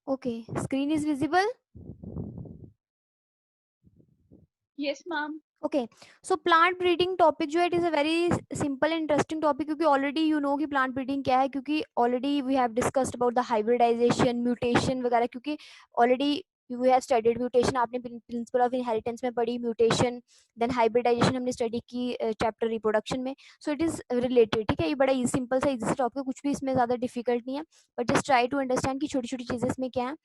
Okay, screen is visible. Yes, ma'am. Okay, so plant breeding topic जो है it is a very simple interesting topic, क्योंकि already you know कि plant breeding क्या है, क्योंकि already we have discussed about the hybridization, mutation वगैरह, क्योंकि already we have studied mutation, आपने प्रिंसिपल ऑफ इनहेरिटेंस में पढ़ी म्यूटेशन, देन हाइब्रिडाइजेशन हमने स्टडी की चैप्टर रिप्रोडक्शन में. सो इट इज़ रिलेटेड, ठीक है, ये बड़ा सिंपल सा इजी सा टॉपिक है, कुछ भी इसमें ज़्यादा डिफिकल्ट नहीं है, but just try to understand कि छोटी छोटी चीज़ें इसमें क्या है.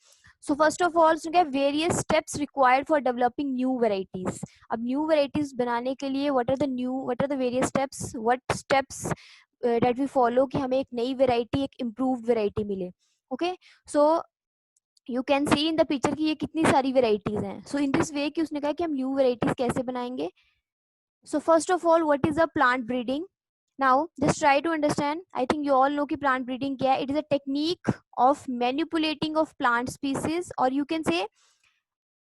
So first of all various steps required for developing new varieties. अब न्यू वेराइटीज बनाने के लिए what are the various steps, what steps that we follow कि हमें एक नई वेराइटी, एक इम्प्रूव्ड वेराइटी मिले. Okay, so you can see in the picture कि ये कितनी सारी वेराइटीज हैं. सो इन दिस वे कि उसने कहा कि हम न्यू वेराइटीज कैसे बनाएंगे. So first of all what is a plant breeding. Now just try to understand, I think you all know कि प्लांट ब्रीडिंग क्या है. It is a technique of manipulating of plant species, और you can say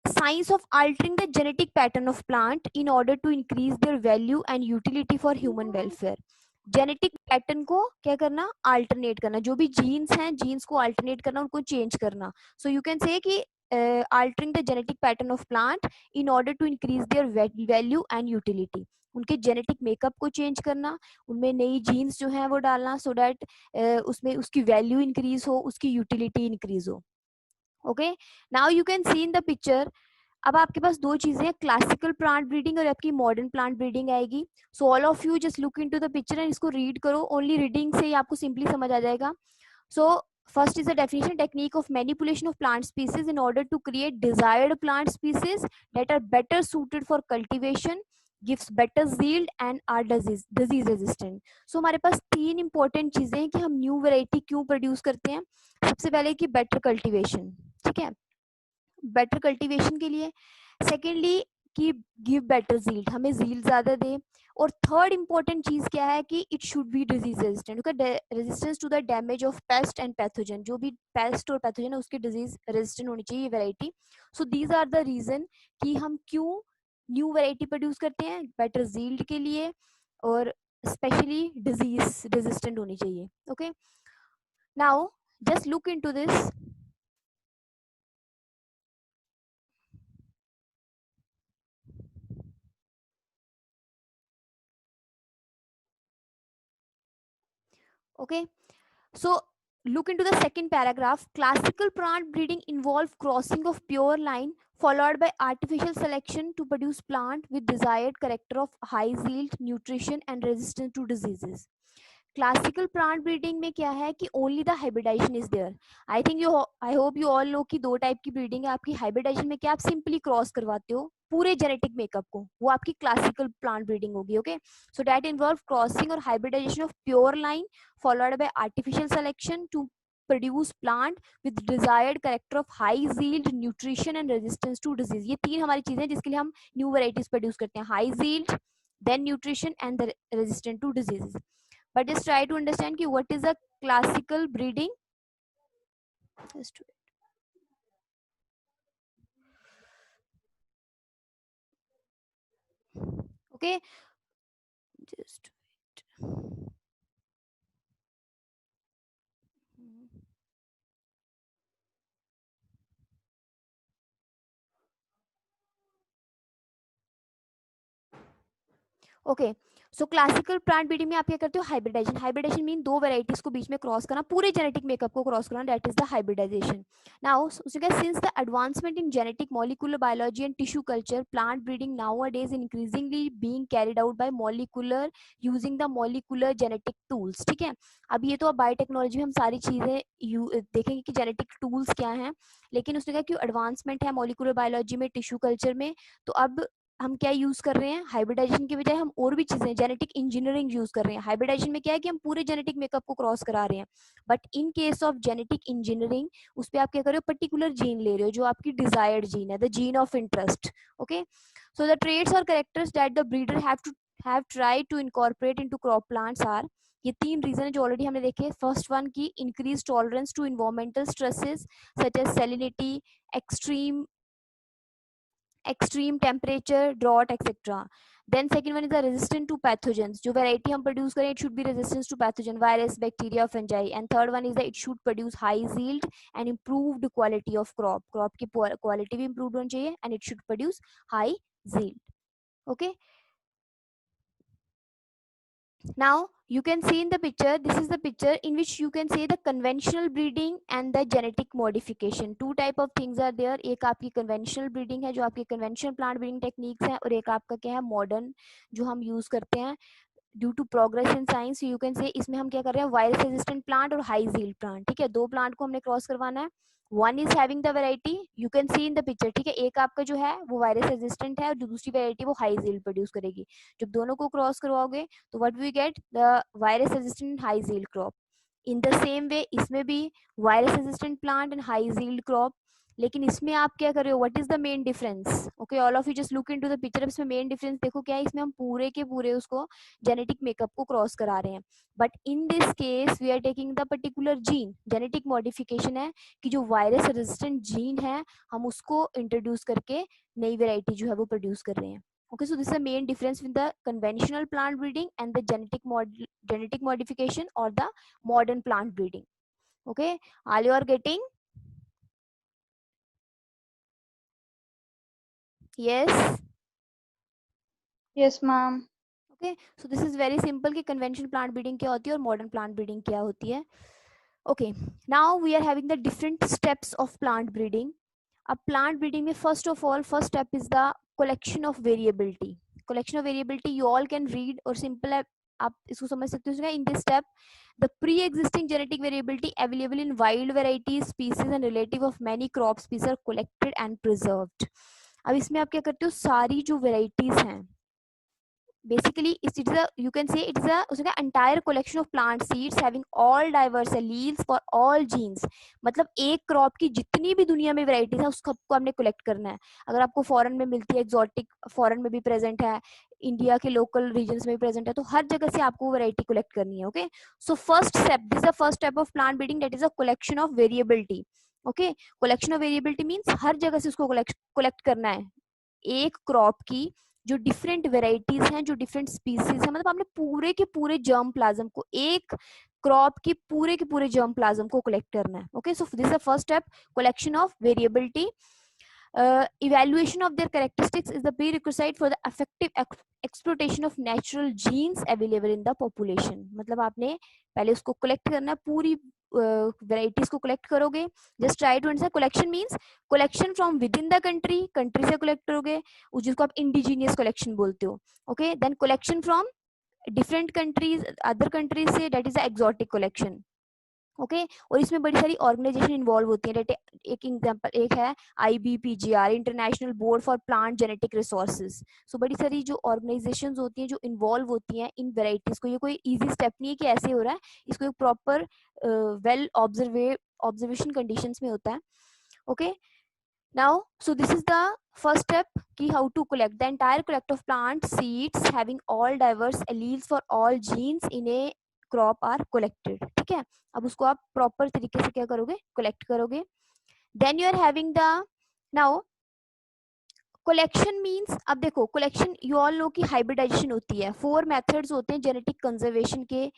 science of altering the genetic pattern of plant in order to increase their value and utility for human welfare. Genetic pattern को क्या करना, alternate करना, जो भी jeans हैं jeans को alternate करना, उनको चेंज करना. सो यू कैन से कि altering the genetic pattern of plant in order to increase their value and utility. उनके जेनेटिक मेकअप को चेंज करना, उनमें नई जीन्स जो है वो डालना, सो दैट उसमें उसकी वैल्यू इंक्रीज हो, उसकी यूटिलिटी इंक्रीज हो. Okay, now you can see in the picture. अब आपके पास दो चीजें हैं, क्लासिकल प्लांट ब्रीडिंग और आपकी मॉडर्न प्लांट ब्रीडिंग आएगी. So all of you just look into the picture and इसको रीड करो, ओनली रीडिंग से ही आपको सिंपली समझ आ जाएगा. So first is the definition, technique of manipulation of plant species in order to create desired plant species that are better suited for cultivation, gives better yield and are disease resistant. So हमारे पास तीन important चीजें हैं कि हम new variety क्यों produce करते हैं. सबसे पहले कि बेटर कल्टिवेशन, ठीक है, बेटर कल्टीवेशन के लिए. सेकेंडली कि गिव बेटर जील्ड, हमें जील्ड ज्यादा दे. और थर्ड इंपॉर्टेंट चीज क्या है कि it should be disease resistant, resistance to the damage of pest and pathogen, जो भी पेस्ट और पैथोजन है उसकी डिजीज रेजिस्टेंट होनी चाहिए ये variety. So these are the reason कि हम क्यों न्यू वेराइटी प्रोड्यूस करते हैं, बेटर जील्ड के लिए और स्पेशली डिजीज रेजिस्टेंट होनी चाहिए. Okay, now just look into this. Okay, so look into the second paragraph. Classical plant breeding involve crossing of pure line followed by artificial selection to produce plant with desired character of high yield, nutrition and resistance to diseases. Classical plant breeding में क्या है कि only the hybridization is there. I think you, I hope you all know कि दो type की breeding है आपकी. Hybridisation में क्या आप सिंपली क्रॉस करवाते हो पूरे जेनेटिक मेकअप को, वो आपकी क्लासिकल प्लांट ब्रीडिंग होगी. Okay, so that involve crossing और hybridization of pure line followed by artificial selection to produce plant with desired character of high yield, nutrition and resistance to disease. ये तीन हमारी चीजें जिसके लिए हम न्यू वेराइटीज प्रोड्यूस करते हैं, high yield, then nutrition and the resistant to diseases. But just try to understand ki what is a classical breeding. Just okay, just wait. Okay, so classical plant breeding में आप क्या करते हो, hybridization. Hybridization mean दो varieties को बीच में cross करना, पूरे जेनेटिक मेकअप को क्रॉस करना, that is the hybridization. Now since the advancement in genetic molecular biology and tissue culture, plant breeding nowadays increasingly being carried out by molecular using the molecular genetic tools. ठीक है, अब ये तो अब biotechnology में हम सारी चीजें देखेंगे कि जेनेटिक टूल्स क्या हैं, लेकिन उसने कहा कि एडवांसमेंट है मॉलिक्यूलर बायोलॉजी में, टिश्यू कल्चर में, तो अब हम क्या यूज कर रहे हैं, हाइब्रिडाइजेशन की बजाय हम और भी चीजें जेनेटिक इंजीनियरिंग यूज कर रहे हैं. हाइब्रिडाइजेशन में क्या है कि हम पूरे जेनेटिक मेकअप को क्रॉस करा रहे हैं, but in case of genetic engineering उस पर आप क्या कर रहे हो, पर्टिकुलर जीन ले रहे हो जो आपकी डिजायर्ड जीन है, the gene of interest. Okay, so the traits और characters that the breeder have tried to incorporate into crop plants are, ये तीन रीजन है जो ऑलरेडी हमने देखे. फर्स्ट वन की increase tolerance to environmental stresses such as salinity, extreme extreme temperature, drought, etc. Then second one is the resistant to pathogens. जो variety हम produce करें, it should be resistant to pathogen, virus, bacteria, fungi. And third one is that it should produce high yield and improved quality of crop. Crop की quality भी improved होनी चाहिए and it should produce high yield. Okay. Now you can see in the picture, this is the picture in which you can say the conventional breeding and the genetic modification. Two type of things are there. एक आपकी conventional breeding है जो आपकी conventional plant breeding techniques है, और एक आपका क्या है modern जो हम use करते हैं due to progress in science. You can say इसमें हम क्या कर रहे हैं, वायरस रेजिस्टेंट प्लांट और हाई जील्ड प्लांट. ठीक है, दो प्लांट को हमने क्रॉस करवाना है. One is having the variety, you can see in the picture. ठीक है, एक आपका जो है वो वायरस रेजिस्टेंट है और जो दूसरी वेराइटी वो हाई जील्ड प्रोड्यूस करेगी. जब दोनों को क्रॉस करवाओगे तो what we get, the virus resistant high yield crop. In the same way इसमें भी virus resistant plant and high yield crop. लेकिन इसमें आप क्या कर रहे हो, what is the main difference. Okay, all of you just look into the picture. अब इसमें मेन डिफरेंस देखो क्या है, इसमें हम पूरे के पूरे उसको जेनेटिक मेकअप को क्रॉस करा रहे हैं. But in this case we are taking the particular gene. Genetic modification है कि जो वायरस रेजिस्टेंट जीन है हम उसको इंट्रोड्यूस करके नई वेराइटी जो है वो प्रोड्यूस कर रहे हैं. Okay, so this is the main difference with the conventional plant breeding and the genetic modification or the modern plant breeding. Okay, all you are getting? Yes. Yes, ma'am. Okay, so this is very simple कि conventional plant breeding क्या होती है और modern plant breeding क्या होती है. Okay, now we are having the different steps of plant breeding. अब plant breeding में first of all, first step is the collection of variability. Collection of variability you all can read, और simple है, आप इसको समझ सकते हो. In this step, the pre-existing genetic variability available in wild varieties, species and relative of many crop species are collected and preserved. अब इसमें आप क्या करते हो, सारी जो varieties हैं basically it is a, you can say it is a entire collection of plant seeds having all diverse alleles for all genes. मतलब एक क्रॉप की जितनी भी दुनिया में वेराइटीज है उसको हमने कलेक्ट करना है. अगर आपको फॉरेन में मिलती है एक्सोटिक, फॉरेन में भी प्रेजेंट है, इंडिया के लोकल रीजन्स में भी प्रेजेंट है, तो हर जगह से आपको वेराइटी कलेक्ट करनी है. Okay, so first step, this the first step of plant breeding, that is a collection of variability. Okay, collection of variability means हर जगह से उसको कलेक्ट करना है. एक क्रॉप की जो डिफरेंट वेराइटीज हैं, जो डिफरेंट स्पीसीज है, मतलब हमने पूरे के पूरे जर्म प्लाज्म को, एक क्रॉप की पूरे के पूरे जर्म प्लाज्म को कलेक्ट करना है. Okay, so this is the first step, collection of variability. Evaluation of their characteristics is the prerequisite for the effective exploitation of natural genes available in the population. मतलब आपने पहले उसको collect करना है, पूरी वेराइटीज को कलेक्ट करोगे. Just try to understand, collection means collection from within the country, country से कलेक्ट करोगे जिसको आप इंडिजीनियस कलेक्शन बोलते हो. Okay, then collection from different countries, other countries से, that is the exotic collection. Okay, और इसमें बड़ी सारी ऑर्गेनाइजेशन इन्वॉल्व होती है. एक एग्जांपल एक है IBPGR, international board for plant genetic resources. So बड़ी सारी जो ऑर्गेनाइजेशंस होती हैं जो इन्वॉल्व होती हैं इन वेराइटीज को. ये कोई इजी स्टेप नहीं है कि ऐसे हो रहा है, इसको एक प्रॉपर वेल ऑब्जर्वेशन कंडीशंस में होता है. Okay, now so this is the first step ki how to collect. The entire collect of plant seeds having all diverse alleles for all genes in a crop are collected. ठीक है, अब उसको आप proper तरीके से क्या करोगे, collect करोगे. then you are having the now collection means, अब देखो collection you all know कि hybridization होती है. 4 methods होते हैं जेनेटिक कंजर्वेशन के,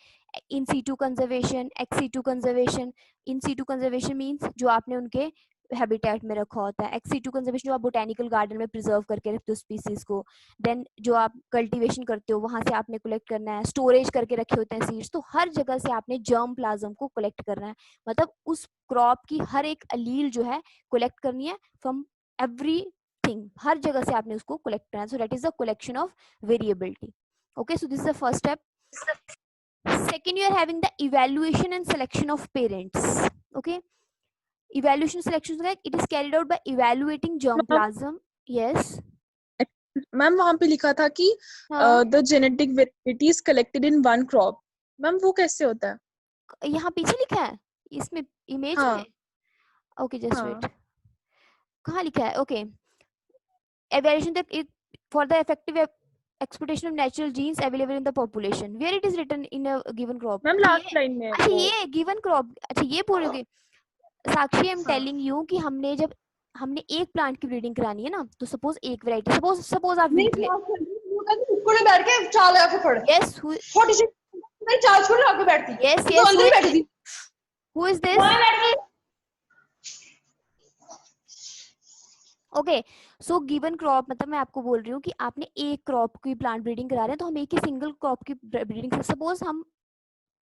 in situ conservation, ex situ conservation. In situ conservation means जो आपने उनके हैबिटेट में रखा होता है. एक्स सीटू कंजर्वेशन जो आप बोटेनिकल गार्डन में प्रिजर्व करके रखते हो स्पीसीज को. देन जो आप कल्टीवेशन करते हो वहां से आपने कलेक्ट करना है. स्टोरेज करके रखे होते हैं सीड्स, तो हर जगह से आपने जर्म प्लाज्म को कलेक्ट करना है. मतलब उस क्रॉप की हर एक अलील जो है कलेक्ट करनी है फ्रॉम एवरी थिंग, हर जगह से आपने उसको कलेक्ट करना है. सो that is the collection of variability. Okay, so this is the first step. Second, you are having the evaluation and selection of parents. Okay, evaluation selection is like it is carried out by evaluating germplasm. Yes, ma'am वहां पे लिखा था कि the genetic varieties collected in one crop. Ma'am वो कैसे होता है? यहाँ पीछे लिखा है इसमें इमेज में. ओके, जस्ट वेट, कहाँ लिखा है? Okay, evaluation that it for the effective exploitation of natural genes available in the population. Where it is written in a given crop? Ma'am last line में. अच्छा ये given crop, अच्छा ये बोलोगे साक्षी. I am telling you कि हमने जब हमने एक प्लांट की ब्रीडिंग करानी है ना, तो सपोज एक वैरायटी, सपोज आप नहीं wheat ले, वो कहती कुक्कड़ में बैठ के चाल लगा के पड़ yes छोटी सी मेरी चाल छोड़ लगा के बैठती yes तो yes अंदर ही बैठी थी who is this? वहां बैठ गई ओके, सो गिवन क्रॉप, मतलब मैं आपको बोल रही हूँ कि आपने एक क्रॉप की प्लांट ब्रीडिंग करा रहे हैं, तो हम एक ही सिंगल क्रॉप की ब्रीडिंग, सपोज हम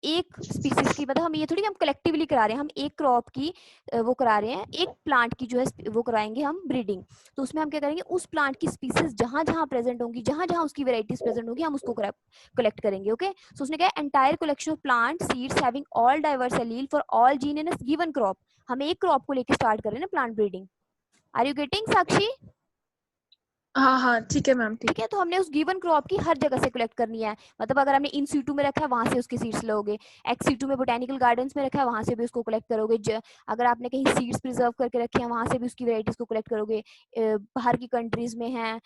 एक स्पीसीज की, मतलब हम ये थोड़ी हम कलेक्टिवली करा रहे हैं, हम एक क्रॉप की वो करा रहे हैं, एक प्लांट की जो है वो कराएंगे हम ब्रीडिंग। तो उसमें हम क्या करेंगे, उस प्लांट की स्पीसीज जहां जहां प्रेजेंट होंगी, जहां जहां उसकी वेराइटीज प्रेजेंट होंगी, हम उसको कलेक्ट करेंगे। ओके, सो उसने कहा entire collection of plant seeds having all diverse allele for all gene in a given crop. हम एक क्रॉप को लेकर स्टार्ट कर रहे हैं ना plant breeding. Are you getting Sakshi? हाँ हाँ ठीक है मैम, ठीक है, तो हमने उस गिवन क्रॉप की हर जगह से कलेक्ट करनी है, मतलब अगर हमने इन सीटू में रखा है वहां से उसके सीड्स लोगे, एक्स सीटू में बोटेनिकल गार्डन्स में रखा है वहां से भी उसको कलेक्ट करोगे, अगर आपने कहीं सीड्स प्रिजर्व करके रखे हैं वहां से भी उसकी वेराइटीज को कलेक्ट करोगे, बाहर की कंट्रीज में है,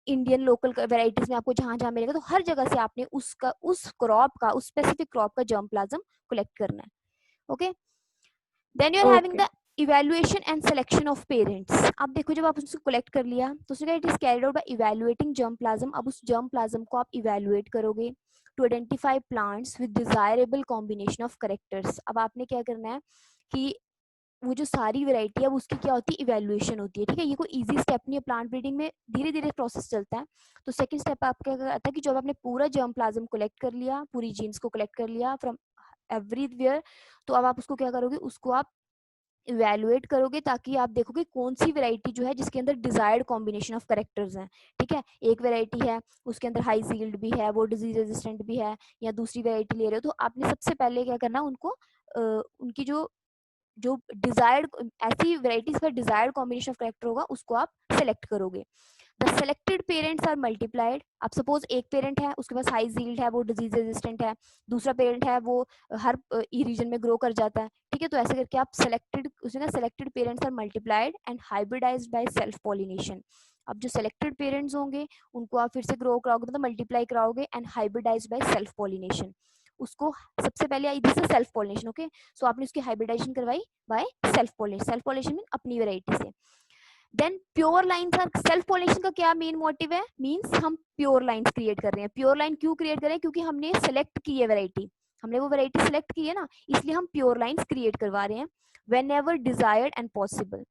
इंडियन लोकल वेराइटीज में आपको जहां जहां मिलेगा, तो हर जगह से आपने उसका उस क्रॉप का, उस स्पेसिफिक क्रॉप का जर्म प्लाज्म कलेक्ट करना है। Okay, then you are having okay the evaluation and selection of parents. अब देखो जब आप उसको कलेक्ट कर लिया तो उसने it is carried out by evaluating germplasm. अब उस जर्म प्लाज्म को आप इवैल्यूएट करोगे to identify plants with desirable combination of characters. अब आपने क्या करना है कि वो जो सारी वैरायटी है उसकी क्या होती है, इवैल्यूएशन होती है। ठीक है, ये कोई इजी स्टेप नहीं है, प्लांट ब्रीडिंग में धीरे धीरे प्रोसेस चलता है। तो सेकंड स्टेप आपका क्या आता है कि जब आपने पूरा जर्म प्लाज्म कलेक्ट कर लिया, पूरी जीन्स को कलेक्ट कर लिया फ्रॉम एवरीवेयर, तो अब आप उसको क्या करोगे, उसको आप इवेलुएट करोगे ताकि आप देखोगे कौन सी वैरायटी जो है जिसके अंदर डिजायर्ड कॉम्बिनेशन ऑफ कैरेक्टर्स हैं। ठीक है, एक वैरायटी है उसके अंदर हाई जील्ड भी है, वो डिजीज रेजिस्टेंट भी है, या दूसरी वैरायटी ले रहे हो, तो आपने सबसे पहले क्या करना, उनको उनकी जो जो डिजायर्ड, ऐसी वैरायटीज का डिजायर्ड कॉम्बिनेशन ऑफ कैरेक्टर होगा उसको आप सेलेक्ट करोगे। The selected parents are multiplied. अब सपोज एक पेरेंट है उसके पास हाई जील्ड है, वो डिजीज रेजिस्टेंट है, दूसरा पेरेंट है वो हर रीजन में ग्रो कर जाता है। ठीक है, तो ऐसे करके आप सेलेक्टेड, उसने selected parents are multiplied and hybridized by self pollination. अब जो सेलेक्टेड पेरेंट्स होंगे उनको आप फिर से ग्रो कराओगे, मतलब मल्टीप्लाई कराओगे and hybridized by self pollination. उसको सबसे पहले this is self pollination. Okay, so आपने उसकी हाइब्रिडाइजेशन करवाई by self pollination. Self pollination mean अपनी वैरायटी से। Then pure lines are, self pollination का क्या मेन मोटिव है, मींस हम प्योर लाइन्स क्रिएट कर रहे हैं। प्योर लाइन क्यों क्रिएट कर रहे हैं, क्योंकि हमने सेलेक्ट की है वैरायटी, हमने वो वैरायटी सेलेक्ट की है ना, इसलिए हम प्योर लाइन्स क्रिएट करवा रहे हैं whenever desired and possible.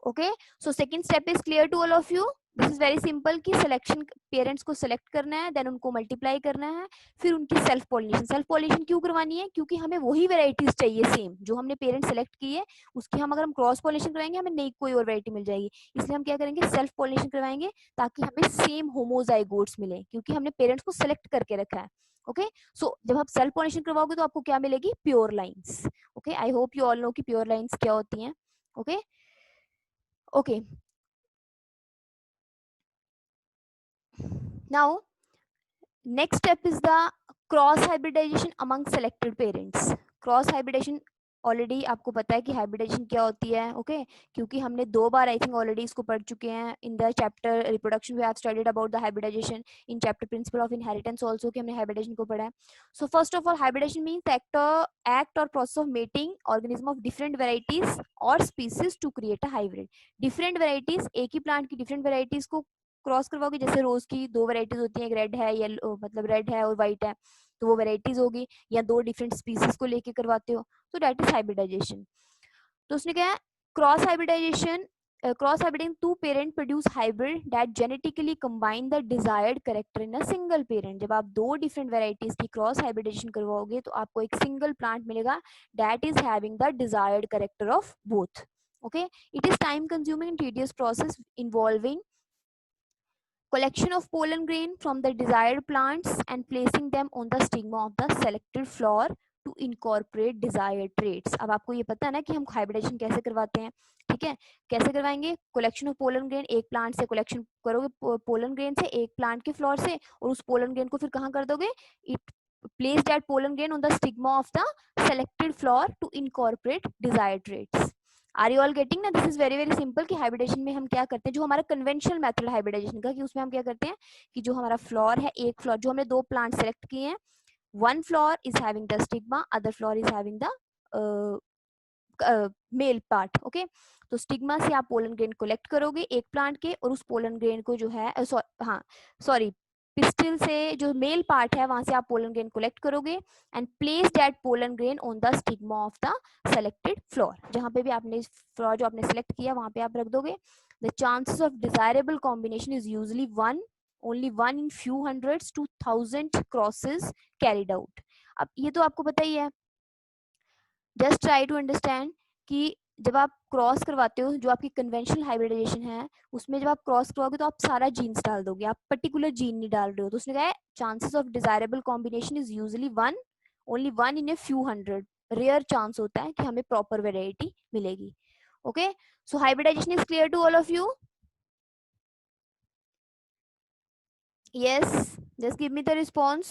Okay, so second step is clear to all of you. This is very simple कि सिलेक्शन, पेरेंट्स को सिलेक्ट करना है, देन उनको मल्टीप्लाई करना है, फिर उनकी सेल्फ पॉलिनेशन। सेल्फ पॉलिनेशन क्यों करवानी है, क्योंकि हमें वही वेराइटीज चाहिए सेम जो हमने पेरेंट सेलेक्ट की है, उसकी हम अगर हम क्रॉस पॉलिनेशन करवाएंगे हमें नई कोई और वेराइटी मिल जाएगी, इसलिए हम क्या करेंगे, सेल्फ पॉलिनेशन करवाएंगे ताकि हमें सेम होमोजाइगोट्स मिले, क्योंकि हमने पेरेंट्स को सिलेक्ट करके रखा है। ओके, सो जब आप सेल्फ पॉलिनेशन करवाओगे तो आपको क्या मिलेगी, pure lines. Okay, I hope you all know कि प्योर लाइन्स क्या होती हैं। Okay okay, now next step is the cross hybridization among selected parents. Cross hybridization already आपको पता है कि हाइब्रिडाइजेशन क्या होती है। ओके, क्योंकि हमने 2 बार आई थिंक ऑलरेडी इसको पढ़ चुके हैं in the chapter reproduction. We have studied about the hybridization in chapter principle of inheritance also, कि हमने हाइब्रिडाइजेशन को पढ़ा है। So first of all hybridization means act or process of mating organism of different varieties or species to create a hybrid. Different varieties, एक ही plant की different varieties को cross करवाओगे, जैसे रोज की 2 वेराइटीज होती हैं, एक रेड है, येलो मतलब रेड है और व्हाइट है, तो वो वेराइटीज होगी, या 2 डिफरेंट स्पीसीज को लेके करवाते हो, तो दैट इज हाइब्रिडाइजेशन। तो उसने क्या है, cross hybridization, cross hybriding 2 parent produce hybrid that genetically combine the desired character in a single parent. जब आप 2 डिफरेंट वेराइटीज की क्रॉस हाइब्रिडेशन करवाओगे तो आपको एक सिंगल प्लांट मिलेगा that is having the desired character of both. Okay, it is time consuming and tedious process involving collection of pollen grain from the desired plants and placing them on the stigma of the selected flower to incorporate desired traits। अब आपको ये पता है ना कि हम hybridisation कैसे करवाते हैं। ठीक है, कैसे करवाएंगे, कलेक्शन ऑफ पोलन ग्रेन, एक प्लांट से कलेक्शन करोगे पोलन ग्रेन से, एक प्लांट के फ्लोर से, और उस पोलन ग्रेन को फिर कहाँ कर दोगे, it place that pollen grain on the stigma of the selected flower to incorporate desired traits. Are you all getting ना, this is very very simple कि हाइब्रिडेशन में हम क्या करते हैं, जो हमारा कन्वेंशनल मेथड हाइब्रिडेशन का, कि उसमें हम क्या करते हैं कि जो हमारा फ्लोर है, एक फ्लोर जो हमने 2 प्लांट सेलेक्ट किए हैं, one floor is having the stigma, other floor is having the male part. Okay, तो स्टिग्मा से आप पोलन ग्रेन कलेक्ट करोगे एक प्लांट के, और उस पोलन ग्रेन को जो है पिस्टिल से जो मेल पार्ट है वहां से आप पोलन ग्रेन कलेक्ट करोगे and place that pollen grain on the stigma of the selected floor. जहां पे भी आपने फ्लोर जो आपने सेलेक्ट किया वहां पे आप रख दोगे। The chances of desirable combination is usually only one in few hundreds to 1000 crosses carried out। अब ये तो आपको पता ही है, जस्ट ट्राई टू अंडरस्टैंड कि जब आप क्रॉस करवाते हो, जो आपकी कन्वेंशनल हाइब्रिडाइजेशन है उसमें जब आप क्रॉस करवाओगे तो आप सारा जीन्स डाल दोगे, आप पर्टिकुलर जीन नहीं डाल रहे हो। तो उसने कहा है chances of desirable combination is usually only one in a few hundred, rare chance होता है कि हमें प्रॉपर वेराइटी मिलेगी। Okay, so hybridization is clear to all of you? Yes, just give me the response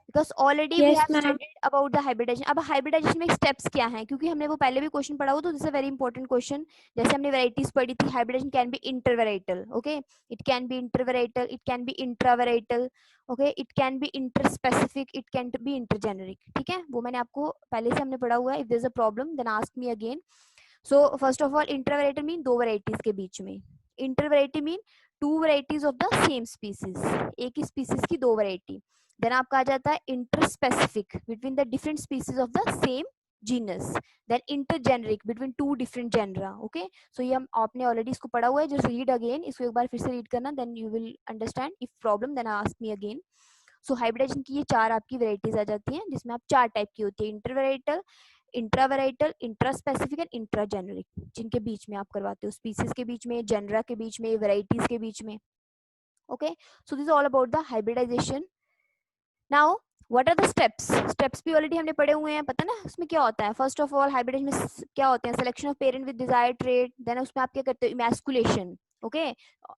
because already we Yes, have ma'am. studied about the hybridization। अब hybridization में steps क्या हैं, क्योंकि हमने वो पहले भी क्वेश्चन पढ़ा हुआ, तो this is a very important question. जैसे हमने वेराइटीज पढ़ी थी, hybridization can be intervarietal, okay, it can be intervarietal, it can be intravarietal, okay, it can be interspecific, it can be intergeneric. ठीक है, वो मैंने आपको पहले से हमने पढ़ा हुआ है। If there is a problem then ask me again. So first of all, intervarietal mean दो वेराइटीज के बीच में, intervariety mean two varieties of the same species, एक ही स्पीसीज की दो वेराइटी। देन आपका आ जाता है interspecific, between the different species of the same genus. Then intergeneric, between two different genera. Okay, so ये हम आपने ऑलरेडी इसको पढ़ा हुआ है, जस्ट रीड अगेन, इसको एक बार फिर से रीड करना, then you will understand. If problem then ask me again. So hybridization की ये चार आपकी वेराइटीज आ जाती हैं, जिसमें आप चार टाइप की होती है, इंटरवेराइटल, इंट्रावेराइटल, इंट्रास्पेसिफिक एंड इंट्राजेनरिक, जिनके बीच में आप करवाते हो, स्पीसीज के बीच में, जेनरा के बीच में, वेराइटीज के बीच में। Okay, so this all about the hybridization. Now what are the steps भी ऑलरेडी हमने पढ़े हुए हैं, पता ना उसमें क्या होता है। फर्स्ट ऑफ ऑल हाइब्रिडाइजेशन में क्या होते हैं, selection of parent with desired trait, then उसमें आप क्या करते हो, emasculation. Okay,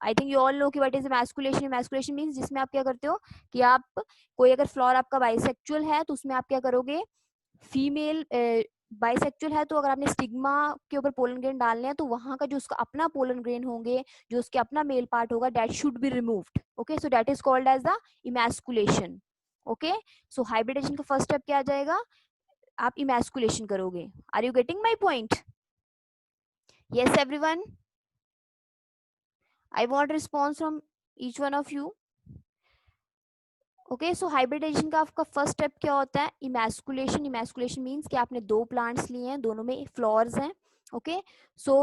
I think you all know कि what is emasculation. Emasculation means जिसमें आप क्या करते हो कि आप कोई अगर फ्लोर आपका बाइसेक्सुअल है तो उसमें आप क्या करोगे, फीमेल बाइसेक्सुअल है तो अगर आपने स्टिग्मा के ऊपर पोलन ग्रेन डालने हैं तो वहां का जो उसका अपना पोलन ग्रेन होंगे, जो उसके अपना मेल पार्ट होगा, that should be removed. Okay, so that is called as the emasculation. Okay, so hybridization का फर्स्ट स्टेप क्या आ जाएगा, आप इमैस्कुलेशन करोगे। Are you getting my point? Yes everyone, I want response from each one of you. Okay, so hybridization का आपका first step क्या होता है, इमैस्कुलेशन। इमैस्कुलेशन मींस कि आपने दो प्लांट्स लिए हैं, दोनों में फ्लावर्स हैं। ओके, सो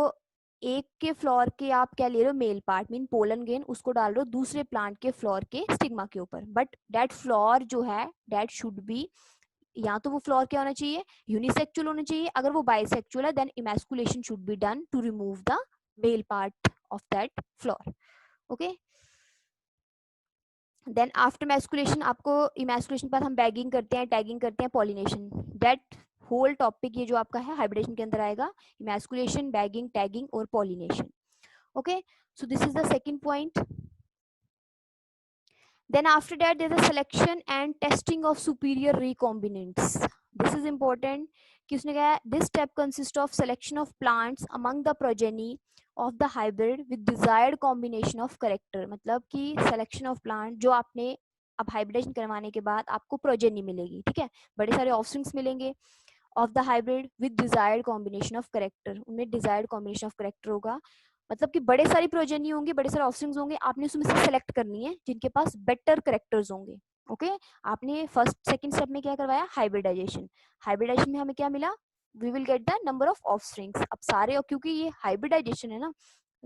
एक के फ्लावर के आप क्या ले रहे हो, male part mean pollen grain, उसको डाल रहे हो दूसरे प्लांट के फ्लावर के स्टिग्मा के ऊपर। बट दैट फ्लावर जो है दैट शुड बी, या तो वो फ्लावर क्या होना चाहिए, यूनिसेक्सुअल होना चाहिए। अगर वो बाइसेक्सुअल है then emasculation should be done to remove the male part of that flower. Okay, then after emasculation, आपको इमैस्कुलेशन के बाद हम बैगिंग करते हैं, टैगिंग करते हैं, पॉलिनेशन। दैट होल टॉपिक ये जो आपका है हाइब्रिडेशन के अंदर आएगा, इमैस्कुलेशन, बैगिंग, टैगिंग और pollination. Okay, so this is the second point. Then after that there is a selection and testing of superior recombinants. This is important कि उसने कहा this step consists of selection of plants among the progeny of the hybrid with desired combination of character। मतलब कि selection of plant जो आपने अब hybridisation करवाने के बाद आपको प्रोजेनी मिलेगी, ठीक है, बड़े सारे ऑफस्प्रिंग्स मिलेंगे of the hybrid with desired combination of character. उनमें डिजायर्ड कॉम्बिनेशन ऑफ करेक्टर होगा, मतलब कि बड़े सारी प्रोजेनी होंगे, बड़े सारे ऑफस्प्रिंग्स होंगे, आपने उसमें से सेलेक्ट करनी है जिनके पास बेटर करेक्टर्स होंगे। ओके, आपने फर्स्ट सेकंड स्टेप में क्या करवाया, हाइब्रिडाइजेशन। हाइब्रिडाइजेशन में हमें क्या मिला, we will get the number of offsprings. अब सारे, क्योंकि ये हाइब्रिडाइजेशन है ना,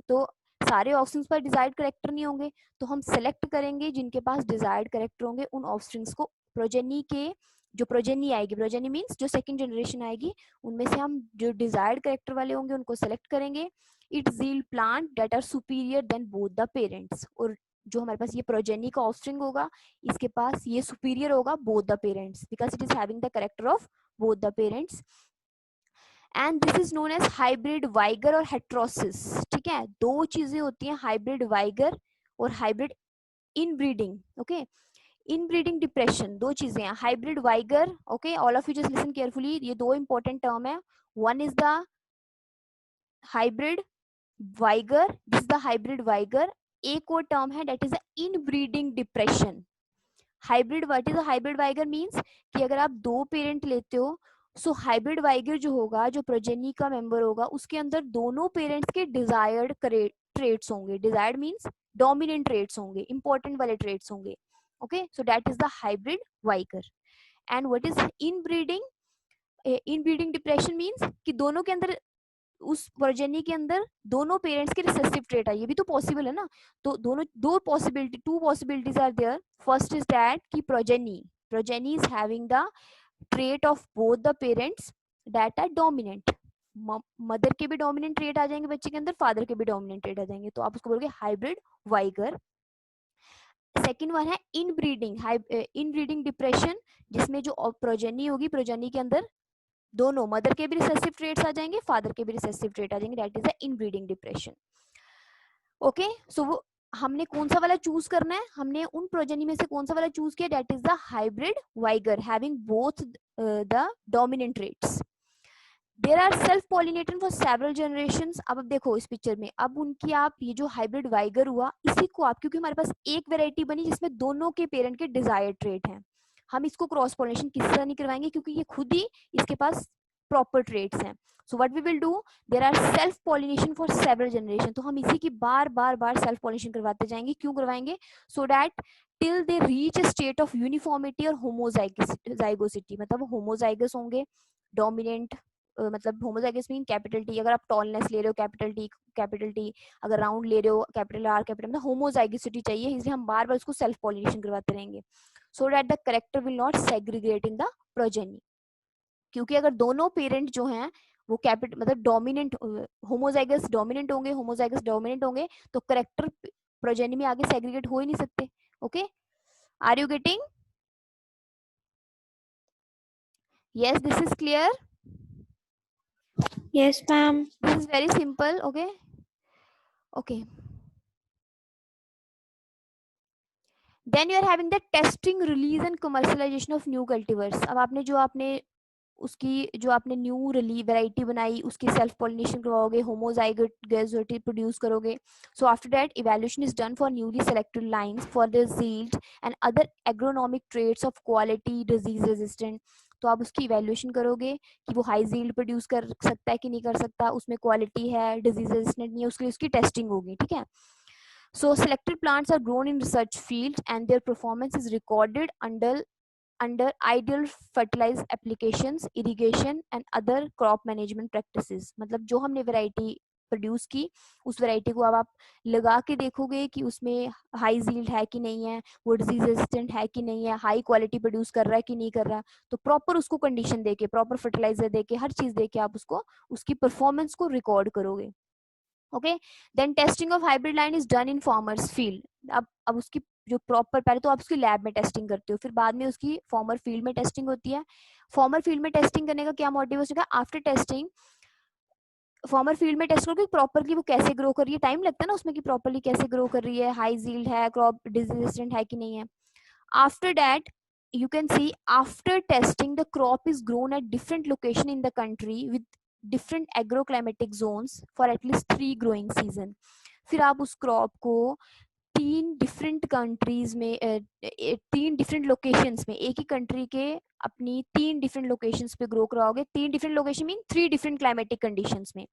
तो सारे ऑफस्प्रिंग्स पर डिजायर्ड करेक्टर नहीं होंगे, तो हम सेलेक्ट करेंगे जिनके पास डिजायर्ड करेक्टर होंगे, उन ऑफस्प्रिंग्स को प्रोजेनी के, जो प्रोजेनी आएगी, प्रोजेनी मींस जो सेकंड जनरेशन आएगी, उनमें से हम जो डिजायर्ड करेक्टर वाले होंगे उनको सेलेक्ट करेंगे। It yield plant that are superior than both the parents. और जो हमारे पास ये प्रोजेनी का ऑफस्प्रिंग होगा, इसके पास ये सुपीरियर होगा both the parents, because it is having the character of both the parents. And this is known as hybrid vigour और हेट्रोसिस। ठीक है, दो चीजें होती हैं, हाइब्रिड वाइगर और hybrid inbreeding. Okay, inbreeding depression, दो चीजें हैं, hybrid vigour. Okay, all of you just listen carefully, ये दो इंपॉर्टेंट टर्म है। One is the hybrid vigour, this is the hybrid vigour. एक और टर्म है that is the inbreeding depression. Hybrid, what is a hybrid vigour means कि अगर आप दो पेरेंट लेते हो सो हाइब्रिड वाइगर जो होगा, जो प्रोजेनी का मेंबर होगा, उसके अंदर दोनों पेरेंट्स के डिजायर्ड ट्रेट्स होंगे. डिजायर्ड मींस डोमिनेंट ट्रेट्स होंगे, इंपॉर्टेंट वाले ट्रेट्स होंगे. Okay, so that is the hybrid vigour. And what is inbreeding? Inbreeding depression means कि दोनों के अंदर, उस प्रोजेनी के अंदर दोनों पेरेंट्स के रिसेसिव ट्रेट है. ये भी तो पॉसिबल है ना. तो दोनों, दो possibility, two possibilities are there. First is that कि progeny is having the trait of both the parents that are dominant. Mother के भी डोमिनेंट ट्रेट आ जाएंगे बच्चे के अंदर, फादर के भी डोमिनेंट ट्रेट आ जाएंगे, तो आप उसको बोलोगे हाइब्रिड वाइगर. सेकेंड वन है इनब्रीडिंग डिप्रेशन, जिसमें जो प्रोजेनी होगी, प्रोजेनी के अंदर दोनों मदर के भी रिसेसिव ट्रेट्स आ जाएंगे, फादर के भी रिसेसिव ट्रेट आ जाएंगे. That is the inbreeding depression. Okay, so वो हमने कौन सा वाला चूज करना है? हमने उन प्रोजेनी में से कौन सा वाला चूज किया? That is the hybrid vigour having both the dominant traits. There are self pollinating for several generations. अब देखो इस पिक्चर में, अब उनकी आप ये जो हाइब्रिड वाइगर हुआ, इसी को आप, क्योंकि हमारे पास एक वेराइटी बनी जिसमें दोनों के पेरेंट के डिजायर्ड ट्रेट हैं, हम इसको क्रॉस पॉलिनेशन किस तरह नहीं करवाएंगे, क्योंकि ये खुद ही इसके पास प्रॉपर ट्रेट्स हैं. So what we will do, there are self pollination for several generation. तो हम इसी की बार बार बार सेल्फ पॉलिनेशन करवाते जाएंगे. क्यों करवाएंगे? So that till they reach a state of uniformity और होमोजाइगोसिटी. मतलब होमोजाइगस होंगे, डोमिनेंट, मतलब होमोजाइगस मीन कैपिटल टी. अगर आप टॉलनेस ले रहे हो कैपिटल टी, अगर राउंड ले रहे हो कैपिटल आर, कैपिटल, मतलब होमोजाइगोसिटी चाहिए, इसलिए हम बार बार उसको सेल्फ पॉलिनेशन करवाते रहेंगे. So that the character will not segregate in the progeny. क्योंकि अगर दोनों पेरेंट जो हैं वो कैपिटल, मतलब डोमिनेंट, होमोजाइगस डोमिनेंट होंगे, तो करेक्टर प्रोजेनी में आगे सेग्रीगेट हो ही नहीं सकते. Okay, are you getting? yes, this is clear. Yes, ma'am. This is very simple. Okay, then you are having the testing, release and commercialization of new cultivars. अब आपने जो आपने न्यू वैरायटी बनाई, उसकी सेल्फ पॉलिनेशन करवाओगे, homozygosity produce करोगे. So after that evaluation is done for newly selected lines for the yield and other agronomic traits of quality, disease resistant. तो आप उसकी इवैल्यूएशन करोगे कि वो हाई यील्ड प्रोड्यूस कर सकता है कि नहीं कर सकता, उसमें क्वालिटी है, डिजीज रेजिस्टेंट नहीं है, उसके लिए उसकी टेस्टिंग होगी. ठीक है. So selected plants are grown in research fields and their performance is recorded under ideal fertilizer applications, irrigation and other crop management practices. मतलब जो हमने वैरायटी प्रोड्यूस की, उस वैरायटी को अब आप लगा के देखोगे कि उसमें हाई यील्ड है कि नहीं है, वो डिजीज रेजिस्टेंट है कि नहीं है, हाई क्वालिटी प्रोड्यूस कर रहा है कि नहीं कर रहा है. तो प्रॉपर उसको कंडीशन देके, प्रॉपर फर्टिलाइजर देके, हर चीज देके आप उसको, उसकी परफॉर्मेंस को रिकॉर्ड करोगे. Okay, then testing of hybrid line is done in farmers field. अब उसकी जो प्रॉपर, पहले तो आप उसकी लैब में टेस्टिंग करते हो, फिर बाद में उसकी फार्मर फील्ड में टेस्टिंग होती है. फार्मर फील्ड में टेस्टिंग करने का क्या मोटिव है? आफ्टर टेस्टिंग फार्मर फील्ड में टेस्ट करोगे प्रॉपरली वो कैसे ग्रो कर रही है. टाइम लगता है ना उसमें कि प्रॉपरली कैसे ग्रो कर रही है, हाई यील्ड है, क्रॉप डिजीज रेजिस्टेंट है कि नहीं है. After that you can see after testing the crop is grown at different location in the country with different agroclimatic zones for at least 3 growing season. फिर आप उस crop को 3 different countries में, 3 different locations में, एक ही country के अपनी 3 different locations पे ग्रो कराओगे. 3 different location mean 3 different climatic conditions में.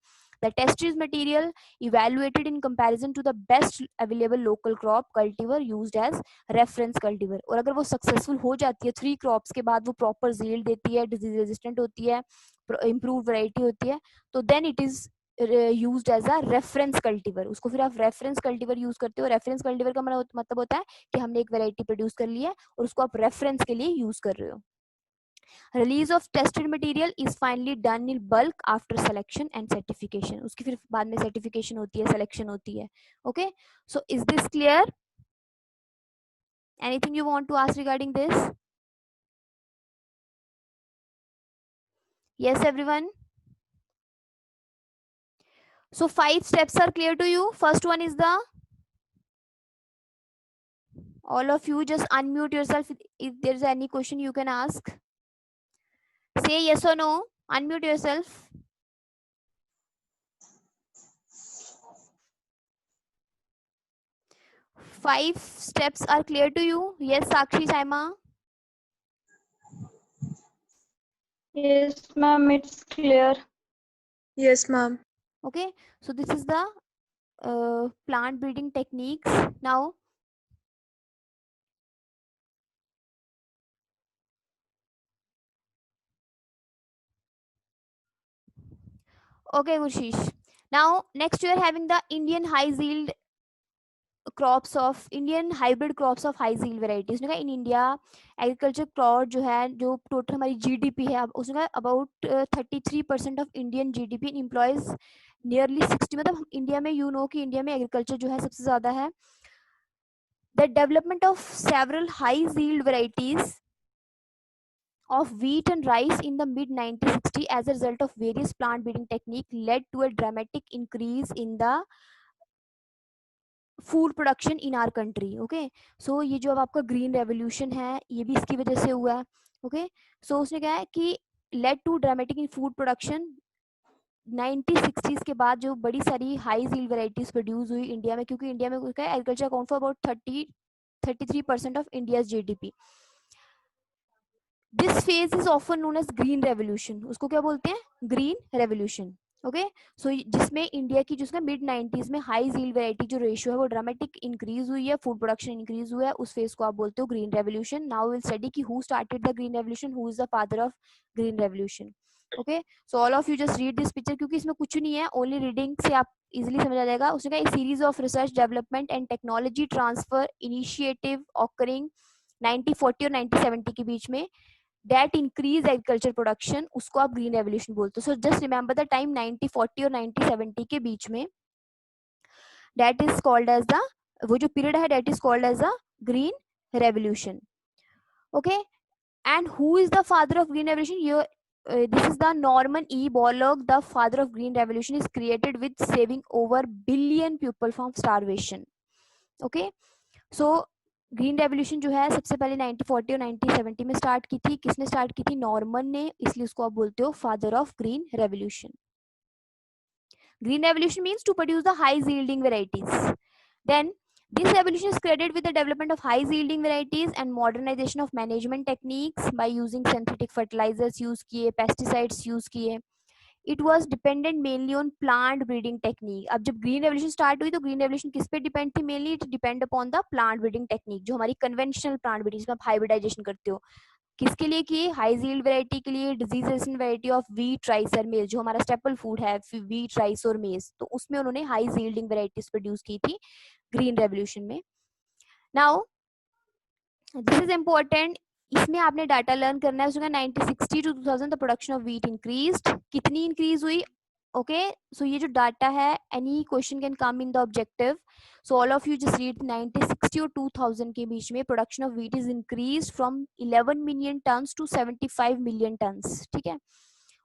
The test is material evaluated in comparison to the best available local crop cultivar used as reference cultivar. और अगर वो सक्सेसफुल हो जाती है 3 क्रॉप्स के बाद, वो प्रॉपर यील्ड देती है, डिजीज रेजिस्टेंट होती है, इंप्रूव वैरायटी होती है, तो then it is used as a reference cultivar. उसको फिर आप रेफरेंस कल्टीवर यूज करते हो. रेफरेंस कल्टीवर का मतलब होता है कि हमने एक वैरायटी प्रोड्यूस कर ली है और उसको आप रेफरेंस के लिए यूज कर रहे हो. Release of tested material is finally done in bulk after selection and certification. उसकी फिर बाद में सर्टिफिकेशन होती है, सिलेक्शन होती है. Okay, so is this clear? Anything you want to ask regarding this? Yes everyone? So 5 steps are clear to you. First one is the, all of you just unmute yourself. If there is any question you can ask. Say yes or no. Unmute yourself. Five steps are clear to you. Yes, Sakshi, Saima. Yes, ma'am, it's clear. Yes, ma'am. Okay, so this is the plant breeding techniques. Now okay, Gushish, now next we are having the Indian high yield crops of Indian hybrid crops of high yield varieties ने कहा in India agriculture plot जो है जो total हमारी GDP है उसने कहा about 33% of Indian GDP employees nearly 60 मतलब इंडिया में यू नो कि इंडिया में एग्रीकल्चर जो है सबसे ज्यादा है the development of several high yield varieties of wheat and rice in the mid 1960 as a result of various plant breeding technique led to a dramatic increase in the food production in our country okay so ये जो अब आपका green revolution है ये भी इसकी वजह से हुआ है ओके सो उसने कहा है कि led to dramatic in food production 1960s के बाद जो बड़ी सारी हाई यील्ड वेराइटीज प्रोड्यूस हुई इंडिया में क्योंकि इंडिया में क्या है agriculture account for about 33% of India's GDP this phase is often known as green revolution उसको क्या बोलते हैं ग्रीन रेवोल्यूशन ओके सो जिसमें इंडिया की जिसमें मिड 90s में हाई यील्ड वैरायटी जो रेशियो है वो ड्रामेटिक इंक्रीज हुई है फूड प्रोडक्शन इंक्रीज हुआ है उस फेज को आप बोलते हो green revolution now will study कि who started the green revolution who is the father of green revolution okay so all of you just read this picture क्योंकि इसमें कुछ नहीं है ओनली रीडिंग से आप इजिली समझ आ जाएगा उसने कहा series of research development and technology transfer initiative occurring 1940 और 1970 के बीच में that increase agriculture production उसको आप green revolution बोलते हो so just remember the time 1940 और 1970 के बीच में that is called as the वो जो period है that is called as the green revolution okay and who is the father of green revolution here this is the Norman E. Borlaug the father of green revolution is created with saving over billion people from starvation okay so green revolution जो है सबसे पहले 1940 और 1970 में start की थी किसने start की थी नॉर्मन ने इसलिए उसको आप बोलते हो father of green revolution green revolution means to produce the high yielding varieties then this revolution is credited with the development of high yielding varieties and modernization of management techniques by using synthetic fertilizers use किए pesticides use किए it was dependent mainly on plant breeding technique अब जब green revolution start हुई तो green revolution किस पे depend थी mainly it depend upon the plant breeding technique जो हमारी कन्वेंशनल प्लांट ब्रीडिंग जिसमें आप हाइब्रिडाइजेशन करते हो किसके लिए किए हाई यील्ड वैरायटी के लिए disease resistant variety of wheat rice और मेज जो हमारा स्टेपल फूड है व्हीट राइस और मेज तो उसमें उन्होंने हाई यील्डिंग वैरायटीज प्रोड्यूस की थी ग्रीन रेवोल्यूशन में नाउ दिस इज इम्पोर्टेंट इसमें आपने डाटा लर्न करना है उसमें 1960 to 2000 the production of wheat increased कितनी इंक्रीज हुई ओके सो ये जो डाटा है any question can come in the objective so all of you just read 1960 और 2000 के बीच में production of wheat is increase from 11 million tons to 75 million tons ठीक है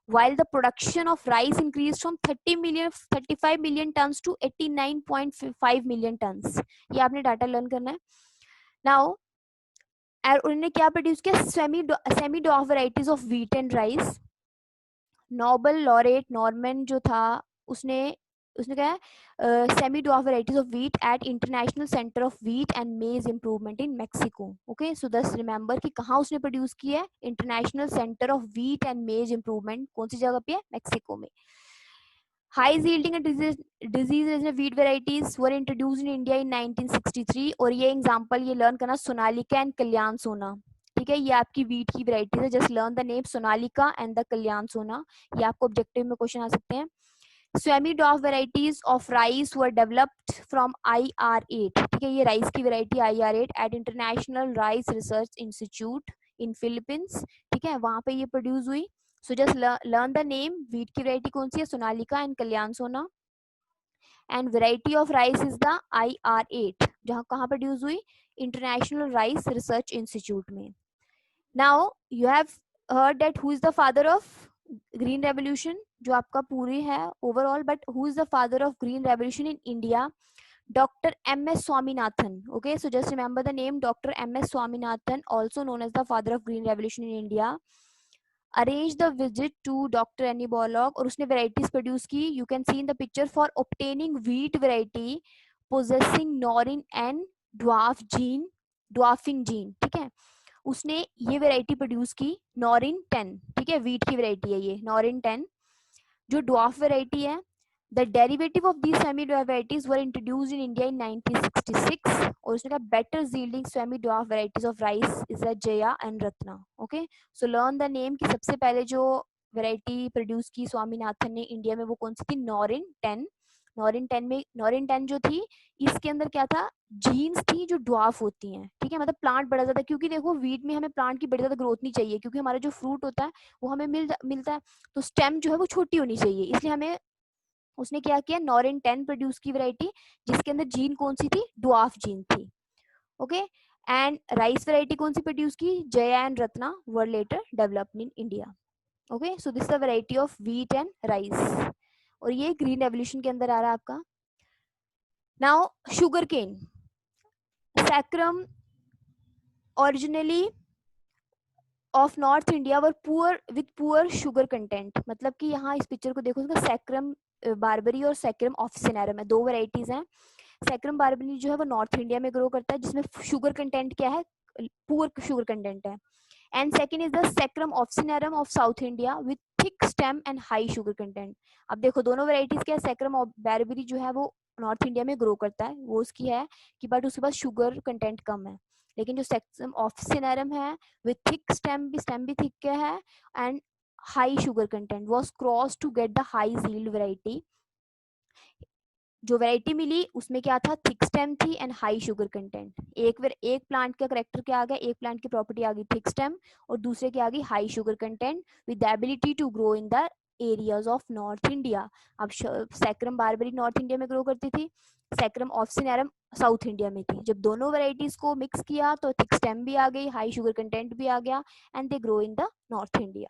while the production of rice increased from 35 million tons to 89.5 million tons ये आपने data learn करना है now और उन्होंने क्या प्रोड्यूस किया semi dwarf varieties of wheat and rice Nobel laureate Norman जो था उसने उसने कहा semi dwarf varieties of wheat at International Centre of wheat and Maize Improvement in Mexico okay so this remember कि कहाँ उसने प्रोड्यूस किया है International Centre of wheat and Maize Improvement कौन सी जगह पे है मैक्सिको में High yielding and disease resistant wheat varieties were introduced in India in 1963 और ये एग्जांपल ये लर्न करना सोनालिका एंड कल्याण सोना ठीक है ये आपकी व्हीट की वैरायटीज है just learn the name Sonalika and the Kalyan Sona ये आपको ऑब्जेक्टिव में क्वेश्चन आ सकते हैं Swami Dov varieties of rice were developed from IR8 ठीक है ये राइस की variety IR8 at International Rice Research Institute in Philippines ठीक है वहां पे ये प्रोड्यूस हुई so just learn the name wheat की वैरायटी कौन सी है सोनालिका एंड कल्याण सोना and variety of rice is the IR8 जहां कहां प्रोड्यूस हुई इंटरनेशनल राइस रिसर्च इंस्टीट्यूट में now you have heard that who is the father of green revolution जो आपका पूरी है overall but who is the father of green revolution in India Dr. M.S. Swaminathan. Okay, so just remember the name Dr. M.S. Swaminathan, also known as the father of Green Revolution in India. Arrange the visit to Dr. Annie Borlaug और उसने varieties produce की. You can see in the picture for obtaining wheat variety possessing Norrin and dwarfing gene. ठीक है उसने ये variety produce की नॉरिन 10, ठीक है, वीट की वैरायटी है ये नॉरिन 10, जो ड्वार्फ वैरायटी है. The derivative of these semi dwarf varieties were introduced in India in 1966. और उसने कहा better yielding semi dwarf varieties of rice is the Jaya and Ratna. Okay, so learn the name कि सबसे पहले जो वैरायटी प्रोड्यूस की स्वामीनाथन ने इंडिया में वो कौन सी थी, नॉरिन 10. नॉरिन 10 में नॉरिन 10 जो थी, इसके अंदर क्या था, जीन्स थी जो ड्वार्फ होती हैं, ठीक है, मतलब प्लांट बड़ा ज्यादा, क्योंकि देखो वीट में हमें प्लांट की बड़ी ज्यादा ग्रोथ नहीं चाहिए, क्योंकि हमारा जो फ्रूट होता है वो हमें मिलता है, तो स्टेम जो है वो छोटी होनी चाहिए, इसलिए हमें उसने क्या किया, नॉरिन 10 प्रोड्यूस की वैरायटी, जिसके अंदर जीन कौन सी थी, ड्वार्फ जीन थी. ओके, एंड राइस वैरायटी कौन सी प्रोड्यूस की, Jaya and Ratna were later developed in India. Okay, so this the variety of wheat and rice, और ये ग्रीन रेवोल्यूशन के अंदर आ रहा है आपका. Now sugarcane, saccharum originally of north India were poor with poor sugar content. मतलब कि यहाँ इस पिक्चर को देखो, उसका सैक्रम बारबरी और सैक्रम ऑफिसिनेरम है, दो वैरायटीज हैं. सैक्रम बारबरी जो है वो नॉर्थ इंडिया में ग्रो करता है, जिसमें शुगर कंटेंट क्या है, पुअर शुगर कंटेंट है. And second is the sacrum officinarum of south India with thick stem and high sugar content. अब देखो दोनों वैरायटीज क्या है, सैक्रम बारबरी जो है वो नॉर्थ इंडिया में ग्रो करता है, वो उसकी है कि बट उसके पास शुगर कंटेंट कम है. लेकिन जो सैक्रम ऑफिसिनेरम है विथ थिक स्टेम भी थिक क्या है and high sugar content, was cross to get the high yield variety. जो वैरायटी मिली उसमें क्या था, थिक स्टेम थी एंड हाई शुगर कंटेंट. एक प्लांट का करेक्टर क्या आ गया, एक प्लांट की प्रॉपर्टी आ गई थिक स्टेम, और दूसरे की आ गई high sugar content with the ability to grow in the areas of north India. अब सैक्रम बारबरी नॉर्थ इंडिया में ग्रो करती थी, सैक्रम ऑफिसिनेरम साउथ इंडिया में थी. जब दोनों वैरायटीज को मिक्स किया तो थिक स्टेम भी आ गई, हाई शुगर कंटेंट भी आ गया, and they grow in the north India.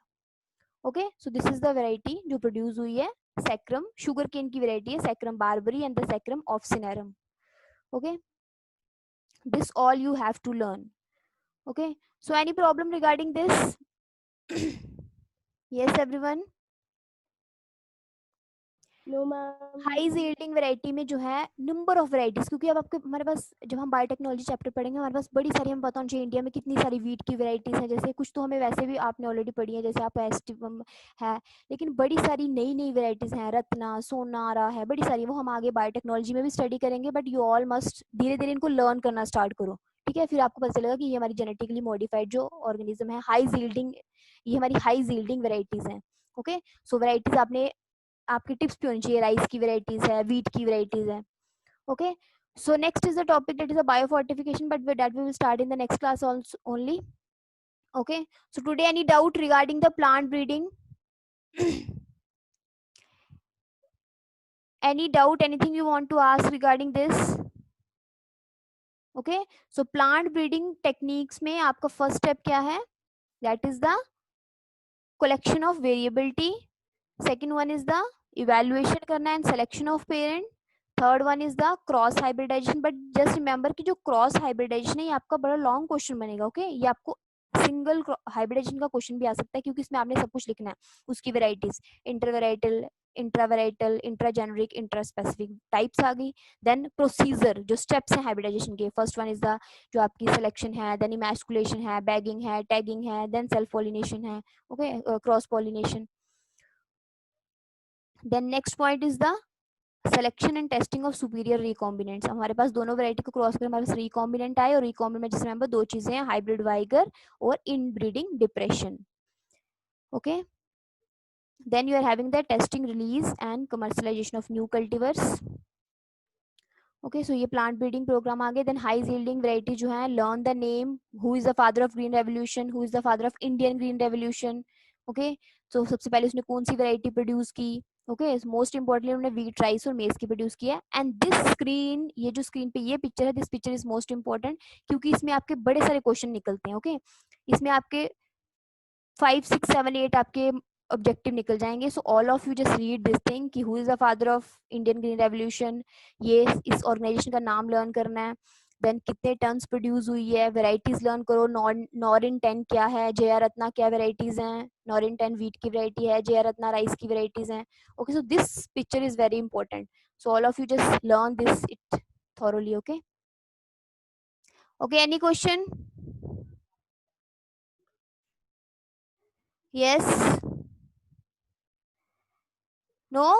Okay, so this is the variety जो प्रोड्यूस हुई है, सैक्रम शुगर केन की वैरायटी है, sacrum Barbari and the sacrum officinarum. Okay, this all you have to learn. Okay, so any problem regarding this? Yes everyone. No, ma'am. High yielding variety में जो है number of varieties, क्योंकि अब आपके हमारे पास जब हम बायोटेक्नोलॉजी चैप्टर पढ़ेंगे हमारे पास बड़ी सारी, हमें पता होना चाहिए इंडिया में कितनी सारी वीट की वैरायटीज हैं. जैसे कुछ तो हमें वैसे भी आपने ऑलरेडी पढ़ी है, जैसे आप एस्टिवम है, लेकिन बड़ी सारी नई नई वैरायटीज हैं, रत्ना सोनारा है, बड़ी सारी, वो हम आगे बायोटेक्नोलॉजी में भी स्टडी करेंगे. बट यू ऑल मस्ट धीरे धीरे इनको लर्न करना स्टार्ट करो, ठीक है, फिर आपको पता चलेगा कि ये हमारी जेनेटिकली मॉडिफाइड जो ऑर्गेनिज्म है, हाई यील्डिंग, ये हमारी हाई यील्डिंग वैरायटीज हैं. ओके, सो वैरायटीज आपने, आपकी टिप्स भी होनी चाहिए, राइस की वैरायटीज है, वीट की वैरायटीज है. Okay, so next is the topic that is a biofortification, but that we will start in the next class also only. Okay, so today any doubt regarding the plant breeding? Any doubt, anything you want to ask regarding this? Okay, so plant breeding techniques में आपका first step क्या है, that is the collection of variability. Second one is the evaluation करना and selection of parent. Third one is the cross hybridization. But just remember कि जो cross hybridisation है ये आपका बड़ा लॉन्ग क्वेश्चन बनेगा. ओके, ये आपको सिंगल हाइब्रिडाइजेशन का क्वेश्चन भी आ सकता है, क्योंकि इसमें आपने सब कुछ लिखना है, उसकी varieties, intervarietal, intravarietal, intrageneric, intraspecific types आ गई. देन प्रोसीजर, जो स्टेप्स हैं हाइब्रिडाइजेशन के, फर्स्ट वन इज द जो आपकी सिलेक्शन है, देन इमैस्कुलेशन है, बैगिंग है, टैगिंग है, देन सेल्फ पॉलिनेशन है, okay, cross pollination. Then next point is the selection and testing of superior recombinants. हमारे पास दोनों वैरायटी को क्रॉस कर हमारे पास रिकॉम्बिनेंट आए, और रिकॉम्बिनेंट में जैसे रिमेंबर दो चीजें हैं, हाइब्रिड वाइगर और inbreeding depression. Okay, then you are having the testing, release and commercialization of new cultivars. Okay, so ये प्लांट ब्रीडिंग प्रोग्राम आ गए. देन हाई यील्डिंग वैरायटी जो है, learn the name, who is the father of green revolution, who is the father of Indian green revolution. Okay, तो सबसे पहले उसने कौन सी variety produce की. ओके, मोस्ट इंपॉर्टेंटली उन्होंने वीट, राइस और मेज की प्रोड्यूस किया. एंड दिस स्क्रीन, ये जो स्क्रीन पे ये पिक्चर है, this picture is most important, क्योंकि इसमें आपके बड़े सारे क्वेश्चन निकलते हैं. ओके, इसमें आपके 5, 6, 7, 8 आपके ऑब्जेक्टिव निकल जाएंगे. So all of you just read this thing कि who is the father of Indian green revolution, ये इस ऑर्गेनाइजेशन का नाम लर्न करना है. देन कितने टन्स प्रोड्यूस हुई है, वेराइटीज लर्न करो, नॉरिन 10 क्या है, जया रत्ना क्या वेराइटीज हैं, नॉरिन 10 वीट की वेराइटी है, जया रत्ना राइस की वेराइटीज हैं. Okay, so this picture is very important. So all of you just learn this it thoroughly. Okay, okay, any question? yes, no,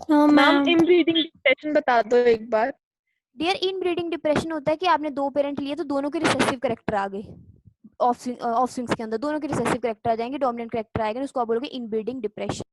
No, ma'am ma'am. Inbreeding depression बता दो एक बार। Dear inbreeding depression होता है कि आपने 2 parent लिए तो दोनों के रिसेसिव कैरेक्टर आ गए ऑफस्प्रिंग्स के अंदर, दोनों के रिसेसिव कैरेक्टर आ जाएंगे, डोमिनेंट कैरेक्टर आएगा, उसको आप बोलोगे इनब्रीडिंग डिप्रेशन।